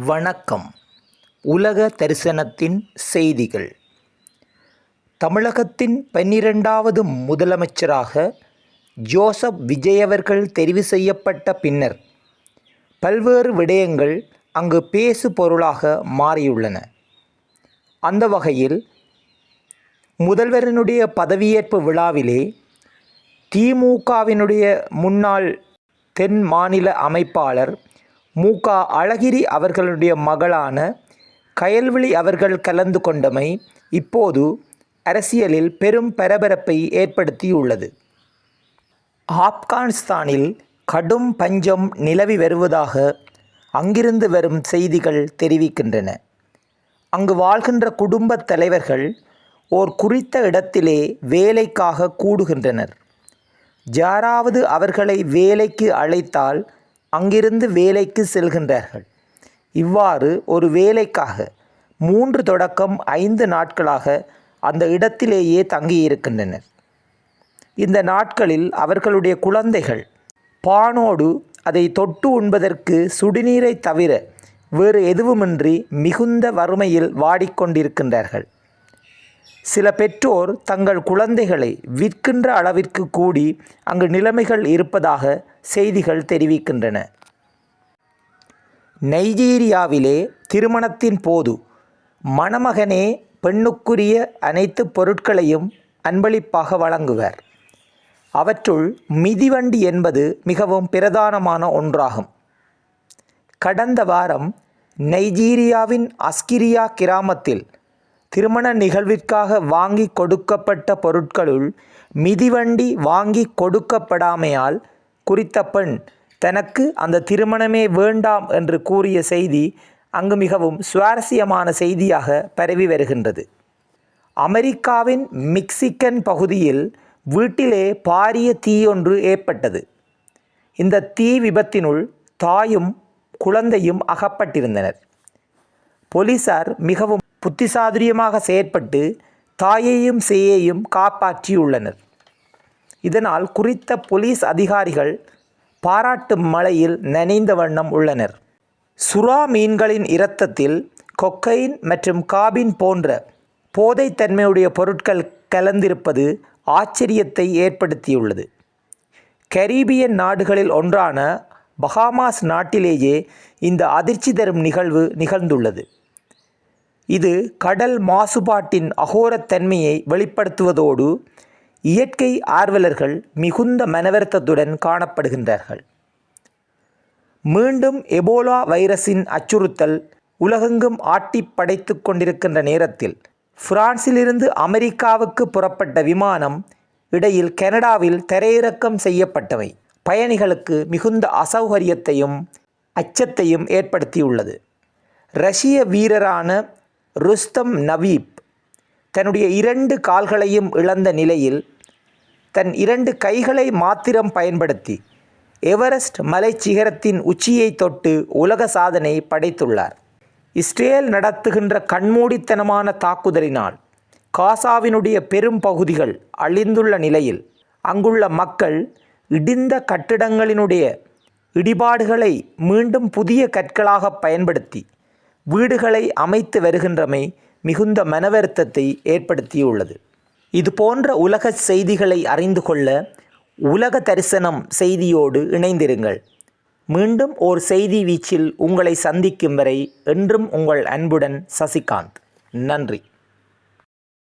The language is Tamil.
வணக்கம். உலக தரிசனத்தின் செய்திகள். தமிழகத்தின் 12வது முதலமைச்சராக ஜோசப் விஜய் அவர்கள் தெரிவு செய்யப்பட்ட பின்னர் பல்வேறு விடயங்கள் அங்கு பேசு பொருளாக மாறியுள்ளன. அந்த வகையில் முதல்வரினுடைய பதவியேற்பு விழாவிலே திமுகவினுடைய முன்னாள் தென் மாநில அமைப்பாளர் மு.க. அழகிரி அவர்களுடைய மகளான கயல்விழி அவர்கள் கலந்து கொண்டமை இப்போது அரசியலில் பெரும் பரபரப்பை ஏற்படுத்தியுள்ளது. ஆப்கானிஸ்தானில் கடும் பஞ்சம் நிலவி வருவதாக அங்கிருந்து வரும் செய்திகள் தெரிவிக்கின்றன. அங்கு வாழ்கின்ற குடும்பத் தலைவர்கள் ஓர் குறித்த இடத்திலே வேலைக்காக கூடுகின்றனர். யாராவது அவர்களை வேலைக்கு அழைத்தால் அங்கிருந்து வேலைக்கு செல்கின்றார்கள். இவ்வாறு ஒரு வேலைக்காக 3 தொடக்கம் 5 நாட்களாக அந்த இடத்திலேயே தங்கியிருக்கின்றனர். இந்த நாட்களில் அவர்களுடைய குழந்தைகள் பானோடு அதை தொட்டு உண்பதற்கு சுடுநீரை தவிர வேறு எதுவுமின்றி மிகுந்த வறுமையில் வாடிக்கொண்டிருக்கின்றார்கள். சில பெற்றோர் தங்கள் குழந்தைகளை விற்கின்ற அளவிற்கு கூடி அங்கு நிலைமைகள் இருப்பதாக செய்திகள் தெரிவிக்கின்றன. நைஜீரியாவிலே திருமணத்தின் போது மணமகனே பெண்ணுக்குரிய அனைத்து பொருட்களையும் அன்பளிப்பாக வழங்குவர். அவற்றுள் மிதிவண்டி என்பது மிகவும் பிரதானமான ஒன்றாகும். கடந்த வாரம் நைஜீரியாவின் அஸ்கிரியா கிராமத்தில் திருமண நிகழ்விற்காக வாங்கி கொடுக்கப்பட்ட பொருட்களுள் மிதிவண்டி வாங்கி கொடுக்கப்படாமையால் குறித்த பெண் தனக்கு அந்த திருமணமே வேண்டாம் என்று கூறிய செய்தி அங்கு மிகவும் சுவாரஸ்யமான செய்தியாக பரவி வருகின்றது. அமெரிக்காவின் மிக்சிகன் பகுதியில் வீட்டிலே பாரிய தீயொன்று ஏற்பட்டது. இந்த தீ விபத்தினுள் தாயும் குழந்தையும் அகப்பட்டிருந்தனர். போலீசார் மிகவும் புத்திசாதுரியமாக செயற்பட்டு தாயையும் சேயையும் காப்பாற்றியுள்ளனர். இதனால் குறித்த போலீஸ் அதிகாரிகள் பாராட்டு மழையில் நனைந்த வண்ணம் உள்ளனர். சுறா மீன்களின் இரத்தத்தில் கொக்கைன் மற்றும் காபின் போன்ற போதைத்தன்மையுடைய பொருட்கள் கலந்திருப்பது ஆச்சரியத்தை ஏற்படுத்தியுள்ளது. கரீபியன் நாடுகளில் ஒன்றான பஹாமாஸ் நாட்டிலேயே இந்த அதிர்ச்சி தரும் நிகழ்வு நிகழ்ந்துள்ளது. இது கடல் மாசுபாட்டின் அகோரத்தன்மையை வெளிப்படுத்துவதோடு இயற்கை ஆர்வலர்கள் மிகுந்த மனவருத்தத்துடன் காணப்படுகின்றார்கள். மீண்டும் எபோலா வைரஸின் அச்சுறுத்தல் உலகெங்கும் ஆட்டி படைத்து கொண்டிருக்கின்ற நேரத்தில் பிரான்சிலிருந்து அமெரிக்காவுக்கு புறப்பட்ட விமானம் இடையில் கனடாவில் தரையிறக்கம் செய்யப்பட்டவை பயணிகளுக்கு மிகுந்த அசௌகரியத்தையும் அச்சத்தையும் ஏற்படுத்தியுள்ளது. ரஷ்ய வீரரான ருஸ்தம் நவீப் தன்னுடைய 2 கால்களையும் இழந்த நிலையில் தன் 2 கைகளை மாத்திரம் பயன்படுத்தி எவரெஸ்ட் மலைச்சிகரத்தின் உச்சியை தொட்டு உலக சாதனை படைத்துள்ளார். இஸ்ரேல் நடத்துகின்ற கண்மூடித்தனமான தாக்குதலினால் காசாவினுடைய பெரும் பகுதிகள் அழிந்துள்ள நிலையில் அங்குள்ள மக்கள் இடிந்த கட்டிடங்களினுடைய இடிபாடுகளை மீண்டும் புதிய கற்களாக பயன்படுத்தி வீடுகளை அமைத்து வருகின்றமை மிகுந்த மனவருத்தத்தை ஏற்படுத்தியுள்ளது. இது போன்ற உலக செய்திகளை அறிந்து கொள்ள உலக தரிசனம் செய்தியோடு இணைந்திருங்கள். மீண்டும் ஓர் செய்தி வீச்சில் உங்களை சந்திக்கும் வரை என்றும் உங்கள் அன்புடன் சசிகாந்த். நன்றி.